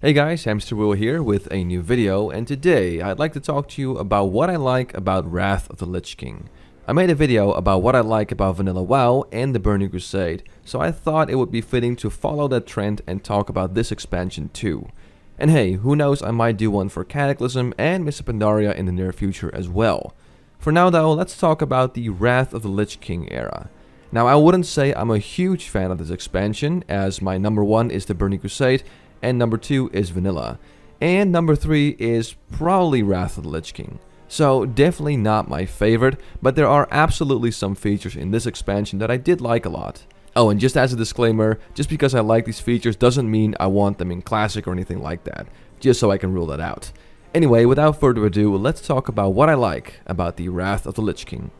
Hey guys, Hamsterwheel here with a new video, and today I'd like to talk to you about what I like about Wrath of the Lich King. I made a video about what I like about Vanilla WoW and the Burning Crusade, so I thought it would be fitting to follow that trend and talk about this expansion too. And hey, who knows, I might do one for Cataclysm and Mists of Pandaria in the near future as well. For now though, let's talk about the Wrath of the Lich King era. Now I wouldn't say I'm a huge fan of this expansion, as my number 1 is the Burning Crusade, and number 2 is Vanilla, and number 3 is probably Wrath of the Lich King. So definitely not my favorite, but there are absolutely some features in this expansion that I did like a lot. Oh, and just as a disclaimer, just because I like these features doesn't mean I want them in Classic or anything like that, just so I can rule that out. Anyway, without further ado, let's talk about what I like about the Wrath of the Lich King.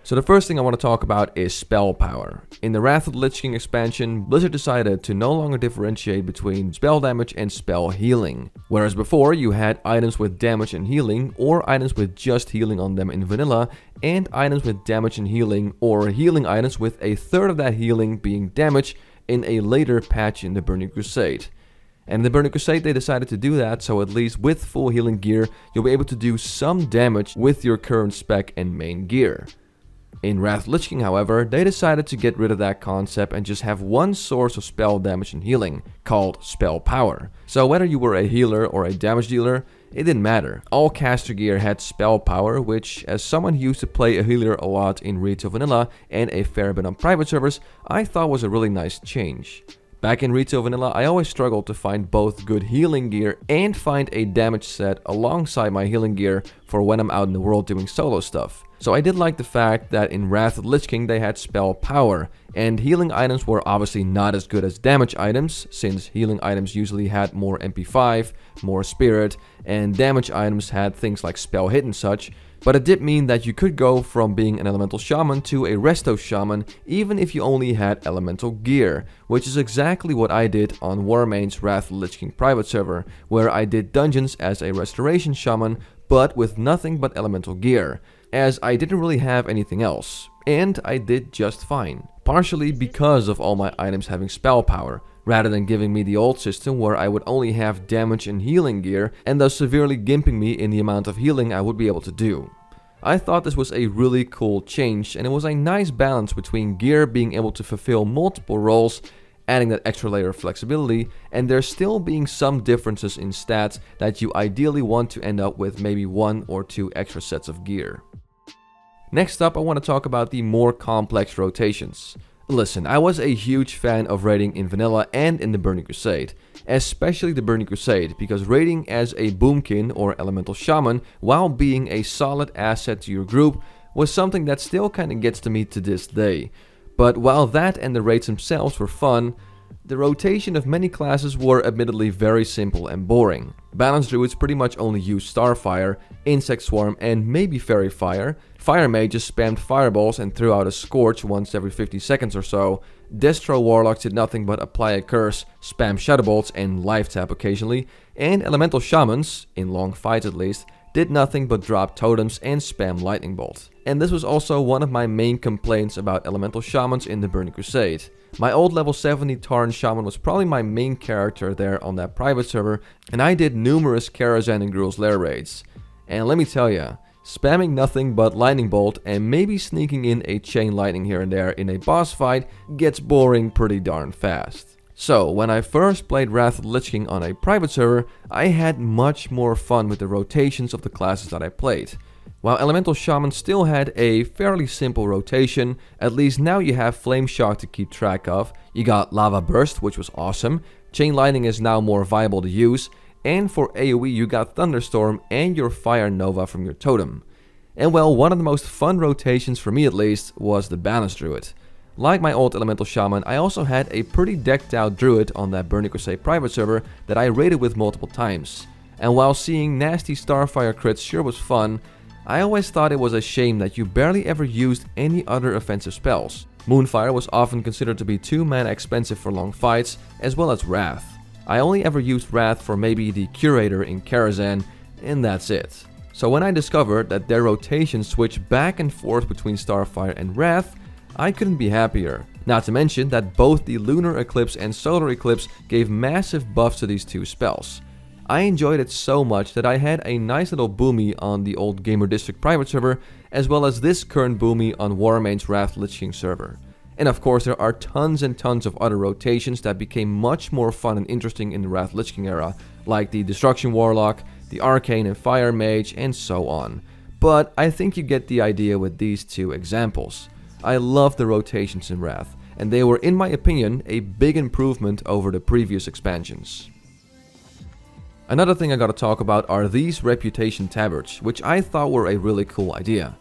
So the first thing I want to talk about is spell power. In the Wrath of the Lich King expansion, Blizzard decided to no longer differentiate between spell damage and spell healing. Whereas before you had items with damage and healing, or items with just healing on them in vanilla, and items with damage and healing, or healing items with a third of that healing being damage in a later patch in the Burning Crusade. And in the Burning Crusade they decided to do that, so at least with full healing gear you'll be able to do some damage with your current spec and main gear. In Wrath of the Lich King, however, they decided to get rid of that concept and just have one source of spell damage and healing, called spell power. So whether you were a healer or a damage dealer, it didn't matter. All caster gear had spell power, which, as someone who used to play a healer a lot in Retail Vanilla and a fair bit on private servers, I thought was a really nice change. Back in Retail Vanilla, I always struggled to find both good healing gear and find a damage set alongside my healing gear for when I'm out in the world doing solo stuff. So I did like the fact that in Wrath of the Lich King they had spell power, and healing items were obviously not as good as damage items, since healing items usually had more MP5, more spirit, and damage items had things like spell hit and such. But it did mean that you could go from being an elemental shaman to a resto shaman even if you only had elemental gear, which is exactly what I did on Warmane's Wrath of the Lich King private server, where I did dungeons as a restoration shaman but with nothing but elemental gear, as I didn't really have anything else, and I did just fine. Partially because of all my items having spell power, rather than giving me the old system where I would only have damage and healing gear, and thus severely gimping me in the amount of healing I would be able to do. I thought this was a really cool change, and it was a nice balance between gear being able to fulfill multiple roles, adding that extra layer of flexibility, and there still being some differences in stats that you ideally want to end up with maybe 1 or 2 extra sets of gear. Next up, I want to talk about the more complex rotations. Listen, I was a huge fan of raiding in Vanilla and in the Burning Crusade, especially the Burning Crusade, because raiding as a boomkin or elemental shaman while being a solid asset to your group was something that still kinda gets to me to this day. But while that and the raids themselves were fun, the rotation of many classes were admittedly very simple and boring. Balance Druids pretty much only used Starfire, Insect Swarm, and maybe Fairy Fire. Fire Mages spammed Fireballs and threw out a Scorch once every 50 seconds or so. Destro Warlocks did nothing but apply a curse, spam Shadow Bolts, and life tap occasionally. And Elemental Shamans, in long fights at least, did nothing but drop totems and spam Lightning Bolt. And this was also one of my main complaints about Elemental Shamans in the Burning Crusade. My old level 70 Tarn Shaman was probably my main character there on that private server, and I did numerous Karazhan and Gruul's Lair raids. And let me tell ya, spamming nothing but Lightning Bolt and maybe sneaking in a Chain Lightning here and there in a boss fight gets boring pretty darn fast. So, when I first played Wrath of the Lich King on a private server, I had much more fun with the rotations of the classes that I played. While Elemental Shaman still had a fairly simple rotation, at least now you have Flame Shock to keep track of, you got Lava Burst, which was awesome, Chain Lightning is now more viable to use, and for AoE you got Thunderstorm and your Fire Nova from your totem. And well, one of the most fun rotations for me at least was the Balance Druid. Like my old Elemental Shaman, I also had a pretty decked out Druid on that Burning Crusade private server that I raided with multiple times. And while seeing nasty Starfire crits sure was fun, I always thought it was a shame that you barely ever used any other offensive spells. Moonfire was often considered to be too mana expensive for long fights, as well as Wrath. I only ever used Wrath for maybe the Curator in Karazhan, and that's it. So when I discovered that their rotations switched back and forth between Starfire and Wrath, I couldn't be happier. Not to mention that both the Lunar Eclipse and Solar Eclipse gave massive buffs to these two spells. I enjoyed it so much that I had a nice little boomy on the old Gamer District private server, as well as this current boomy on Warmain's Wrath Lich King server. And of course there are tons and tons of other rotations that became much more fun and interesting in the Wrath Lich King era, like the Destruction Warlock, the Arcane and Fire Mage, and so on. But I think you get the idea with these two examples. I love the rotations in Wrath, and they were, in my opinion, a big improvement over the previous expansions. Another thing I gotta talk about are these reputation tabards, which I thought were a really cool idea.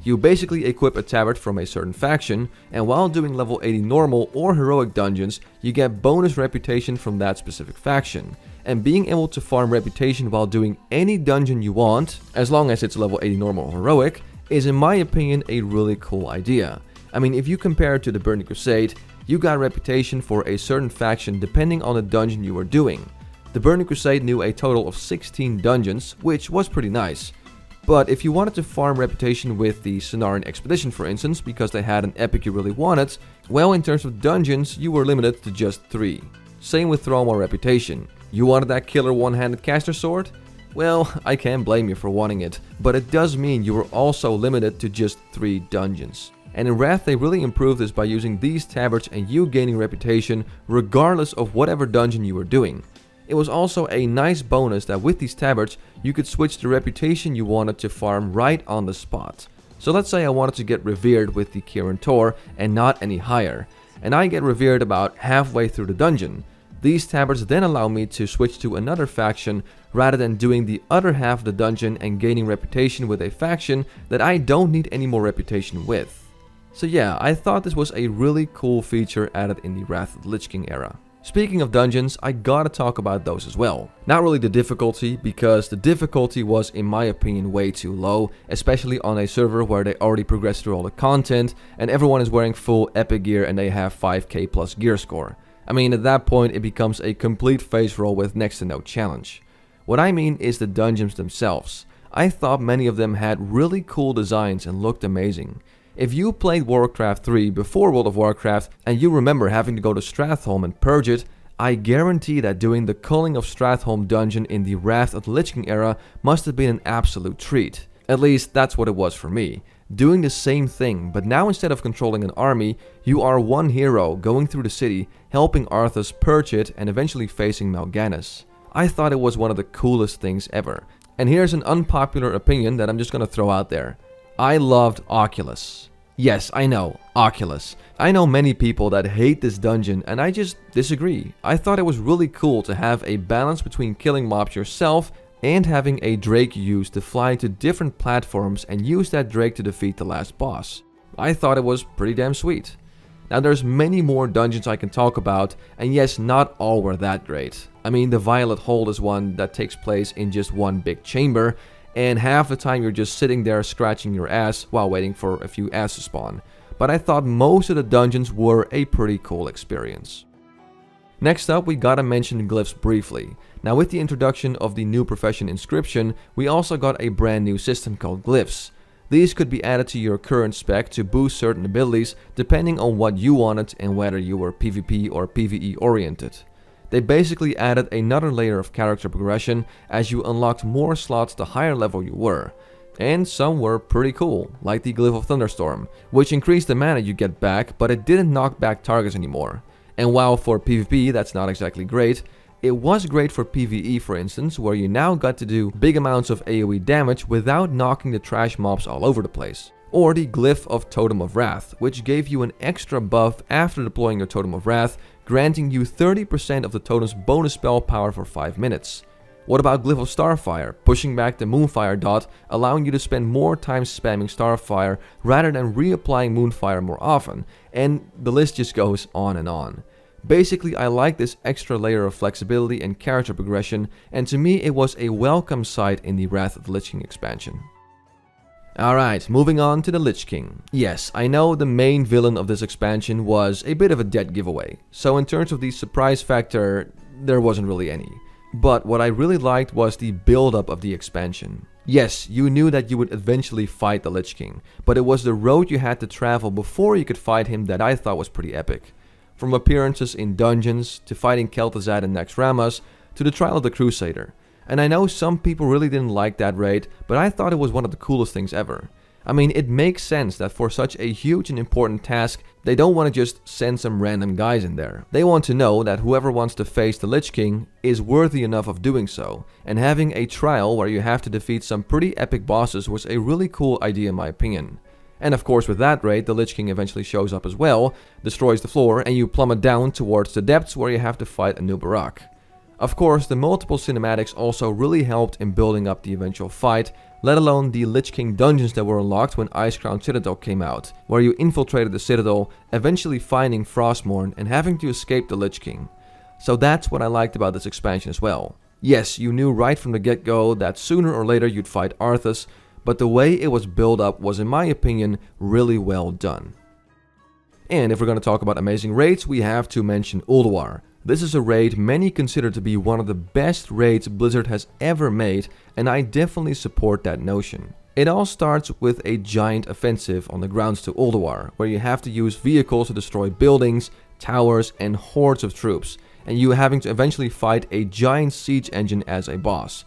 You basically equip a tabard from a certain faction, and while doing level 80 normal or heroic dungeons, you get bonus reputation from that specific faction. And being able to farm reputation while doing any dungeon you want, as long as it's level 80 normal or heroic, is in my opinion a really cool idea. I mean, if you compare it to the Burning Crusade, you got reputation for a certain faction depending on the dungeon you were doing. The Burning Crusade knew a total of 16 dungeons, which was pretty nice. But if you wanted to farm reputation with the Cenarian Expedition, for instance, because they had an epic you really wanted, well, in terms of dungeons, you were limited to just 3. Same with Thrallmaw reputation. You wanted that killer one-handed caster sword? Well, I can't blame you for wanting it, but it does mean you were also limited to just 3 dungeons. And in Wrath they really improved this by using these tabards and you gaining reputation regardless of whatever dungeon you were doing. It was also a nice bonus that with these tabards you could switch the reputation you wanted to farm right on the spot. So let's say I wanted to get revered with the Kirin Tor and not any higher, and I get revered about halfway through the dungeon. These tabards then allow me to switch to another faction rather than doing the other half of the dungeon and gaining reputation with a faction that I don't need any more reputation with. So yeah, I thought this was a really cool feature added in the Wrath of the Lich King era. Speaking of dungeons, I gotta talk about those as well. Not really the difficulty, because the difficulty was in my opinion way too low, especially on a server where they already progressed through all the content and everyone is wearing full epic gear and they have 5k plus gear score. I mean, at that point it becomes a complete face roll with next to no challenge. What I mean is the dungeons themselves. I thought many of them had really cool designs and looked amazing. If you played Warcraft 3 before World of Warcraft and you remember having to go to Stratholme and purge it, I guarantee that doing the Culling of Stratholme dungeon in the Wrath of the Lich King era must have been an absolute treat. At least that's what it was for me. Doing the same thing, but now instead of controlling an army, you are one hero going through the city, helping Arthas purge it and eventually facing Mal'Ganis. I thought it was one of the coolest things ever. And here's an unpopular opinion that I'm just gonna throw out there. I loved Oculus. Yes, I know, Oculus. I know many people that hate this dungeon and I just disagree. I thought it was really cool to have a balance between killing mobs yourself and having a drake you use to fly to different platforms and use that drake to defeat the last boss. I thought it was pretty damn sweet. Now there's many more dungeons I can talk about, and yes, not all were that great. I mean, the Violet Hold is one that takes place in just one big chamber, and half the time you're just sitting there scratching your ass while waiting for a few asses to spawn. But I thought most of the dungeons were a pretty cool experience. Next up, we gotta mention Glyphs briefly. Now with the introduction of the new profession Inscription, we also got a brand new system called Glyphs. These could be added to your current spec to boost certain abilities depending on what you wanted and whether you were PvP or PvE oriented. They basically added another layer of character progression as you unlocked more slots the higher level you were. And some were pretty cool, like the Glyph of Thunderstorm, which increased the mana you get back, but it didn't knock back targets anymore. And while for PvP that's not exactly great, it was great for PvE, for instance, where you now got to do big amounts of AoE damage without knocking the trash mobs all over the place. Or the Glyph of Totem of Wrath, which gave you an extra buff after deploying your Totem of Wrath, granting you 30% of the totem's bonus spell power for 5 minutes. What about Glyph of Starfire, pushing back the Moonfire dot, allowing you to spend more time spamming Starfire rather than reapplying Moonfire more often, and the list just goes on and on. Basically, I like this extra layer of flexibility and character progression, and to me it was a welcome sight in the Wrath of the Lich King expansion. Alright, moving on to the Lich King. Yes, I know the main villain of this expansion was a bit of a dead giveaway, so in terms of the surprise factor, there wasn't really any. But what I really liked was the build-up of the expansion. Yes, you knew that you would eventually fight the Lich King, but it was the road you had to travel before you could fight him that I thought was pretty epic. From appearances in dungeons, to fighting Kel'Thuzad and Naxxramas, to the trial of the Crusader. And I know some people really didn't like that raid, but I thought it was one of the coolest things ever. I mean, it makes sense that for such a huge and important task, they don't want to just send some random guys in there. They want to know that whoever wants to face the Lich King is worthy enough of doing so, and having a trial where you have to defeat some pretty epic bosses was a really cool idea in my opinion. And of course with that raid, the Lich King eventually shows up as well, destroys the floor, and you plummet down towards the depths where you have to fight a new Barak. Of course, the multiple cinematics also really helped in building up the eventual fight, let alone the Lich King dungeons that were unlocked when Icecrown Citadel came out, where you infiltrated the Citadel, eventually finding Frostmourne and having to escape the Lich King. So that's what I liked about this expansion as well. Yes, you knew right from the get-go that sooner or later you'd fight Arthas, but the way it was built up was, in my opinion, really well done. And if we're going to talk about amazing raids, we have to mention Ulduar. This is a raid many consider to be one of the best raids Blizzard has ever made, and I definitely support that notion. It all starts with a giant offensive on the grounds to Ulduar, where you have to use vehicles to destroy buildings, towers, and hordes of troops, and you having to eventually fight a giant siege engine as a boss.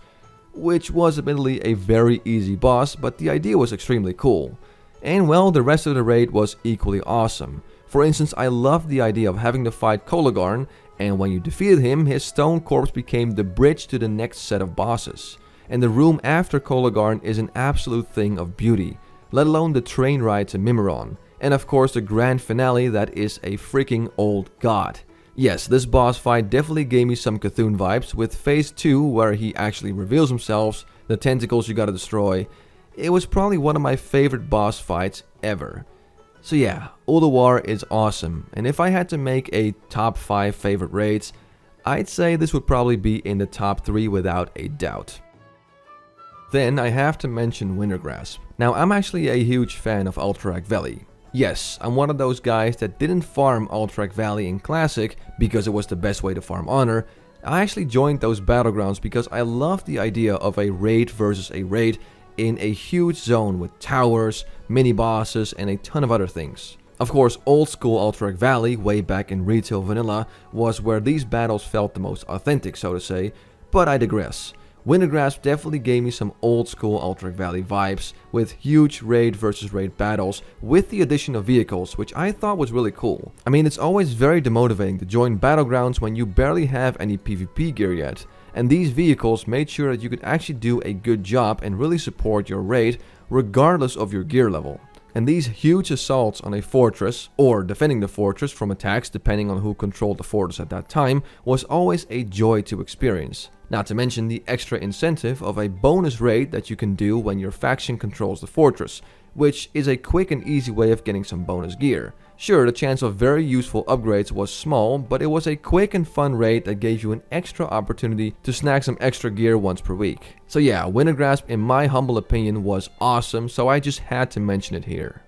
Which was admittedly a very easy boss, but the idea was extremely cool. And well, the rest of the raid was equally awesome. For instance, I loved the idea of having to fight Kolagharn, and when you defeated him, his stone corpse became the bridge to the next set of bosses. And the room after Kolagharn is an absolute thing of beauty, let alone the train ride to Mimiron. And of course the grand finale that is a freaking old god. Yes, this boss fight definitely gave me some Cthulhu vibes, with phase 2 where he actually reveals himself, the tentacles you gotta destroy. It was probably one of my favorite boss fights ever. So yeah, Ulduar is awesome, and if I had to make a top 5 favorite raids, I'd say this would probably be in the top 3 without a doubt. Then I have to mention Wintergrasp. Now I'm actually a huge fan of Alterac Valley. Yes, I'm one of those guys that didn't farm Alterac Valley in Classic because it was the best way to farm honor. I actually joined those battlegrounds because I love the idea of a raid versus a raid in a huge zone with towers, mini-bosses, and a ton of other things. Of course, old school Alterac Valley, way back in retail vanilla, was where these battles felt the most authentic, so to say, but I digress. Wintergrasp definitely gave me some old school Alterac Valley vibes, with huge raid versus raid battles, with the addition of vehicles, which I thought was really cool. I mean, it's always very demotivating to join battlegrounds when you barely have any PvP gear yet, and these vehicles made sure that you could actually do a good job and really support your raid, regardless of your gear level. And these huge assaults on a fortress, or defending the fortress from attacks depending on who controlled the fortress at that time, was always a joy to experience. Not to mention the extra incentive of a bonus raid that you can do when your faction controls the fortress, which is a quick and easy way of getting some bonus gear. Sure, the chance of very useful upgrades was small, but it was a quick and fun raid that gave you an extra opportunity to snag some extra gear once per week. So yeah, Wintergrasp in my humble opinion was awesome, so I just had to mention it here.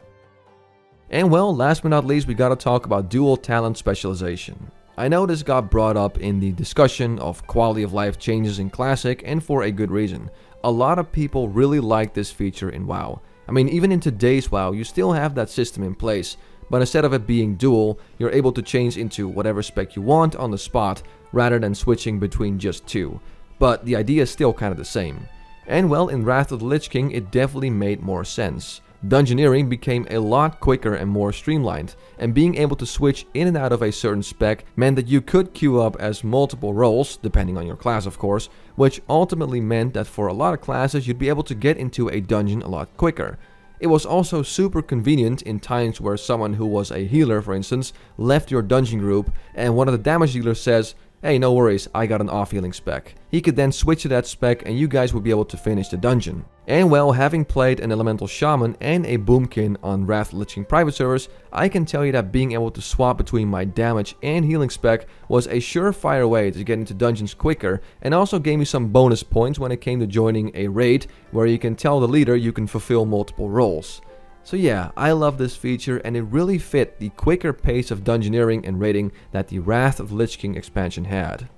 And well, last but not least, we gotta talk about dual talent specialization. I know this got brought up in the discussion of quality of life changes in Classic, and for a good reason. A lot of people really like this feature in WoW. I mean, even in today's WoW, you still have that system in place, but instead of it being dual, you're able to change into whatever spec you want on the spot, rather than switching between just two. But the idea is still kind of the same. And well, in Wrath of the Lich King, it definitely made more sense. Dungeoneering became a lot quicker and more streamlined, and being able to switch in and out of a certain spec meant that you could queue up as multiple roles, depending on your class of course, which ultimately meant that for a lot of classes you'd be able to get into a dungeon a lot quicker. It was also super convenient in times where someone who was a healer, for instance, left your dungeon group and one of the damage dealers says, "Hey, no worries, I got an off healing spec." He could then switch to that spec and you guys would be able to finish the dungeon. And well, having played an Elemental Shaman and a Boomkin on Wrath of the Lich King private servers, I can tell you that being able to swap between my damage and healing spec was a surefire way to get into dungeons quicker, and also gave me some bonus points when it came to joining a raid where you can tell the leader you can fulfill multiple roles. So yeah, I love this feature and it really fit the quicker pace of dungeoneering and raiding that the Wrath of the Lich King expansion had.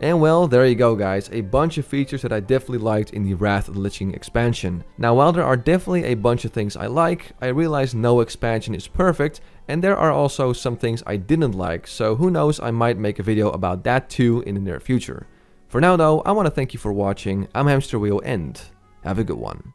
And well, there you go guys, a bunch of features that I definitely liked in the Wrath of the Lich King expansion. Now while there are definitely a bunch of things I like, I realize no expansion is perfect, and there are also some things I didn't like, so who knows, I might make a video about that too in the near future. For now though, I want to thank you for watching, I'm Hamsterwheel and have a good one.